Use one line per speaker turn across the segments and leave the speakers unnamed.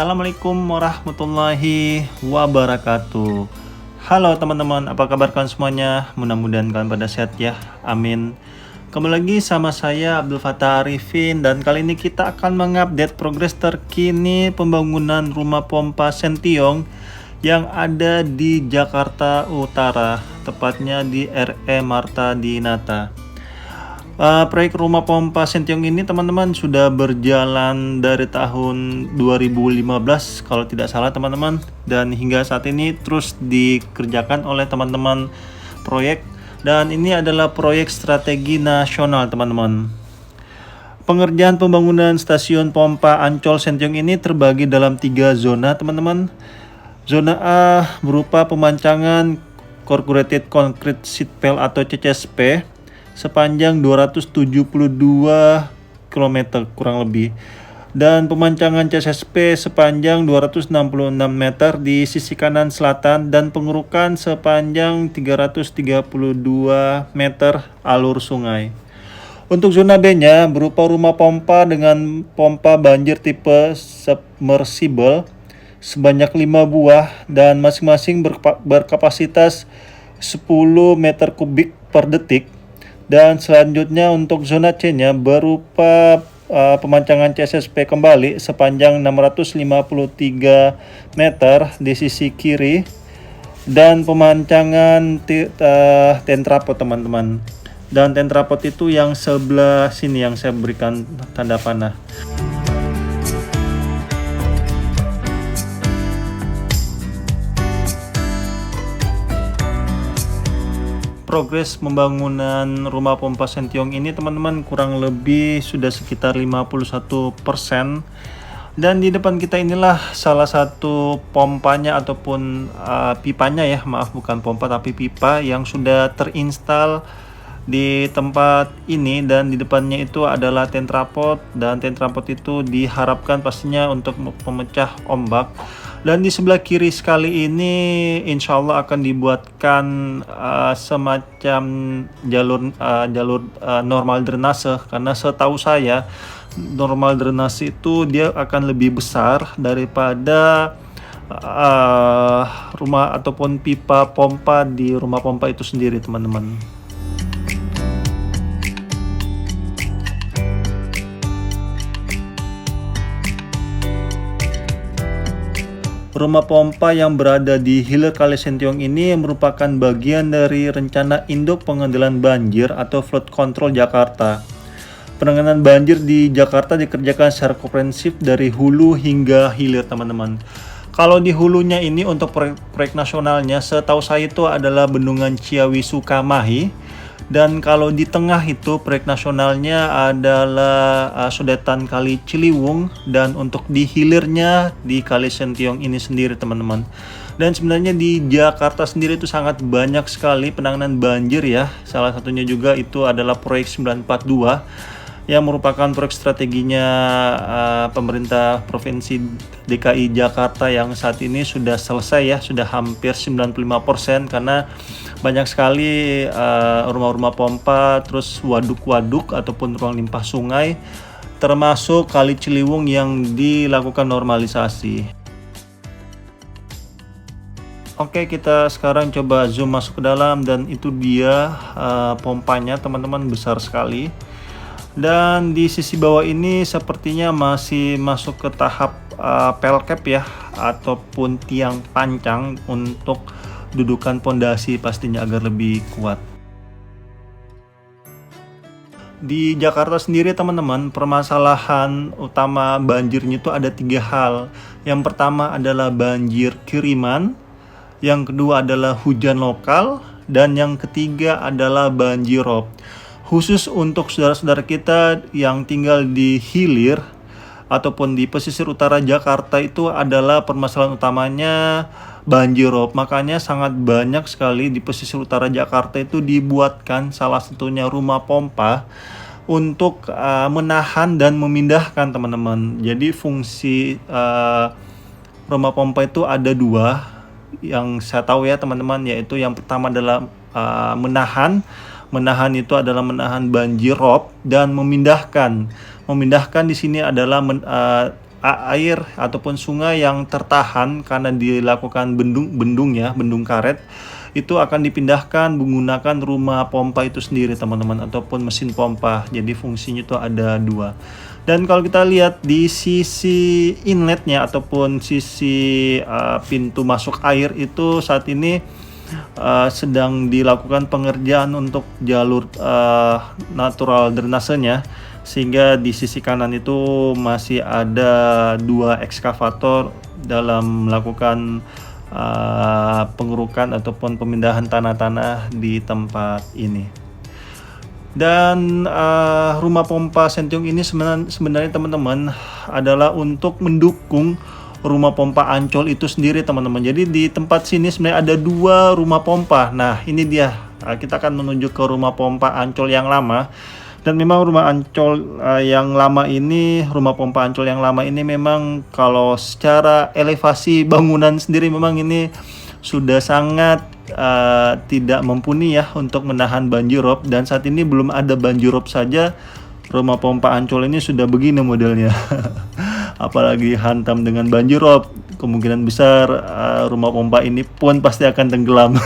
Assalamualaikum warahmatullahi wabarakatuh. Halo teman-teman, apa kabar kalian semuanya? Mudah-mudahan kalian pada sehat ya, amin. Kembali lagi sama saya Abdul Fattah Arifin, dan kali ini kita akan mengupdate progres terkini pembangunan rumah pompa Sentiong yang ada di Jakarta Utara, tepatnya di RE Marta Dinata. Proyek rumah pompa Sentiong ini teman-teman sudah berjalan dari tahun 2015 kalau tidak salah teman-teman, dan hingga saat ini terus dikerjakan oleh teman-teman proyek, dan ini adalah proyek strategi nasional teman-teman. Pengerjaan pembangunan stasiun pompa Ancol Sentiong ini terbagi dalam 3 zona teman-teman. Zona A berupa pemancangan Corrugated Concrete Sheet Pile atau CCSP sepanjang 272 km kurang lebih, dan pemancangan CSSP sepanjang 266 meter di sisi kanan selatan, dan pengerukan sepanjang 332 meter alur sungai. Untuk zona B-nya berupa rumah pompa dengan pompa banjir tipe submersible sebanyak 5 buah dan masing-masing berkapasitas 10 meter kubik per detik. Dan selanjutnya untuk zona C-nya berupa pemancangan CSSP kembali sepanjang 653 meter di sisi kiri, dan pemancangan tentrapot teman-teman. Dan tentrapot itu yang sebelah sini yang saya berikan tanda panah. Progres pembangunan rumah pompa Sentiong ini teman-teman kurang lebih sudah sekitar 51%, dan di depan kita inilah salah satu pompanya ataupun pipanya ya, maaf bukan pompa tapi pipa yang sudah terinstal di tempat ini, dan di depannya itu adalah tentrapot, dan tentrapot itu diharapkan pastinya untuk pemecah ombak. Dan di sebelah kiri sekali ini insya Allah akan dibuatkan semacam jalur normal drainase, karena setahu saya normal drainase itu dia akan lebih besar daripada rumah ataupun pipa pompa di rumah pompa itu sendiri teman-teman. Rumah pompa yang berada di Hilir Kali Sentiong ini merupakan bagian dari rencana induk pengendalian banjir atau flood control Jakarta. Penanganan banjir di Jakarta dikerjakan secara komprehensif dari hulu hingga hilir teman-teman. Kalau di hulunya ini untuk proyek nasionalnya setahu saya itu adalah Bendungan Ciawi Sukamahi. Dan kalau di tengah itu proyek nasionalnya adalah Sodetan Kali Ciliwung, dan untuk di hilirnya di Kali Sentiong ini sendiri teman-teman. Dan sebenarnya di Jakarta sendiri itu sangat banyak sekali penanganan banjir ya. Salah satunya juga itu adalah proyek 942 yang merupakan proyek strateginya pemerintah Provinsi DKI Jakarta yang saat ini sudah selesai ya, sudah hampir 95%, karena banyak sekali rumah-rumah pompa, terus waduk-waduk ataupun ruang limpah sungai, termasuk Kali Ciliwung yang dilakukan normalisasi. Oke, kita sekarang coba zoom masuk ke dalam, dan itu dia pompanya teman-teman, besar sekali. Dan di sisi bawah ini sepertinya masih masuk ke tahap pelkap ya, ataupun tiang pancang untuk dudukan pondasi pastinya agar lebih kuat. Di Jakarta sendiri teman-teman, permasalahan utama banjirnya itu ada 3 hal. Yang pertama adalah banjir kiriman, yang kedua adalah hujan lokal, dan yang ketiga adalah banjirop. Khusus untuk saudara-saudara kita yang tinggal di hilir ataupun di pesisir utara Jakarta itu adalah permasalahan utamanya banjirop. Makanya sangat banyak sekali di pesisir utara Jakarta itu dibuatkan salah satunya rumah pompa untuk menahan dan memindahkan teman-teman. Jadi fungsi rumah pompa itu ada 2 yang saya tahu ya teman-teman, yaitu yang pertama adalah menahan itu adalah menahan banjir rob, dan memindahkan di sini adalah air ataupun sungai yang tertahan karena dilakukan bendung karet, itu akan dipindahkan menggunakan rumah pompa itu sendiri teman-teman, ataupun mesin pompa. Jadi fungsinya itu ada dua. Dan kalau kita lihat di sisi inletnya ataupun sisi pintu masuk air itu saat ini sedang dilakukan pengerjaan untuk jalur natural drainasenya, sehingga di sisi kanan itu masih ada 2 ekskavator dalam melakukan pengerukan ataupun pemindahan tanah-tanah di tempat ini. Dan rumah pompa Sentiong ini sebenarnya teman-teman adalah untuk mendukung rumah pompa Ancol itu sendiri teman-teman. Jadi di tempat sini sebenarnya ada 2 rumah pompa. Nah ini dia, kita akan menuju ke rumah pompa Ancol yang lama. Dan memang rumah Ancol yang lama ini, rumah pompa Ancol yang lama ini memang kalau secara elevasi bangunan sendiri memang ini sudah sangat tidak mumpuni ya untuk menahan banjirop. Dan saat ini belum ada banjirop saja rumah pompa Ancol ini sudah begini modelnya. Apalagi hantam dengan banjirop, kemungkinan besar rumah pompa ini pun pasti akan tenggelam.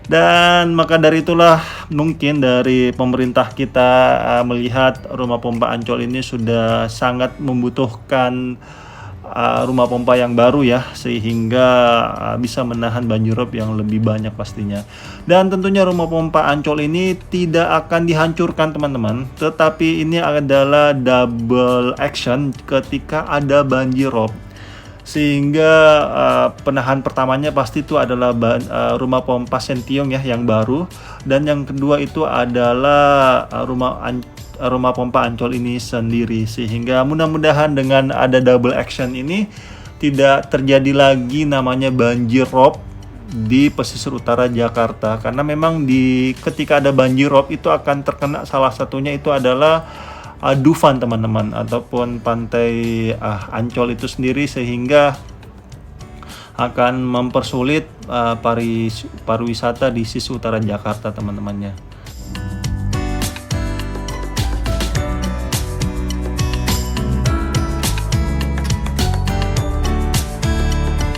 Dan maka dari itulah mungkin dari pemerintah kita melihat rumah pompa Ancol ini sudah sangat membutuhkan rumah pompa yang baru ya, sehingga bisa menahan banjirop yang lebih banyak pastinya. Dan tentunya rumah pompa Ancol ini tidak akan dihancurkan teman-teman, tetapi ini adalah double action ketika ada banjirop. Sehingga penahan pertamanya pasti itu adalah rumah pompa Sentiong ya yang baru, dan yang kedua itu adalah rumah pompa Ancol ini sendiri. Sehingga mudah-mudahan dengan ada double action ini tidak terjadi lagi namanya banjirop di pesisir utara Jakarta, karena memang ketika ada banjirop itu akan terkena, salah satunya itu adalah Dufan teman-teman, ataupun pantai Ancol itu sendiri, sehingga akan mempersulit pariwisata di sisi utara Jakarta teman-temannya.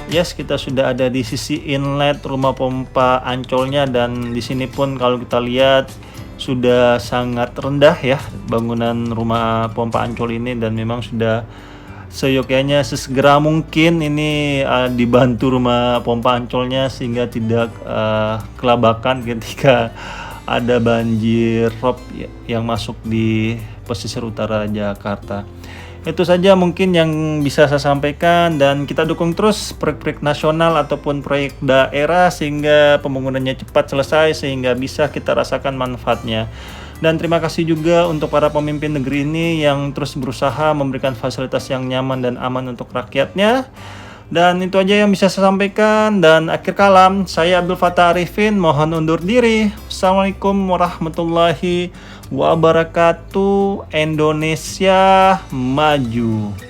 Yes, kita sudah ada di sisi inlet rumah pompa Ancolnya, dan di sini pun kalau kita lihat sudah sangat rendah ya bangunan rumah pompa Ancol ini, dan memang sudah seyogyanya sesegera mungkin ini dibantu rumah pompa Ancolnya sehingga tidak kelabakan ketika ada banjir rob yang masuk di pesisir utara Jakarta. Itu saja mungkin yang bisa saya sampaikan, dan kita dukung terus proyek-proyek nasional ataupun proyek daerah sehingga pembangunannya cepat selesai sehingga bisa kita rasakan manfaatnya. Dan terima kasih juga untuk para pemimpin negeri ini yang terus berusaha memberikan fasilitas yang nyaman dan aman untuk rakyatnya. Dan itu aja yang bisa saya sampaikan, dan akhir kalam saya Abdul Fattah Arifin mohon undur diri. Assalamualaikum warahmatullahi wabarakatuh. Indonesia maju.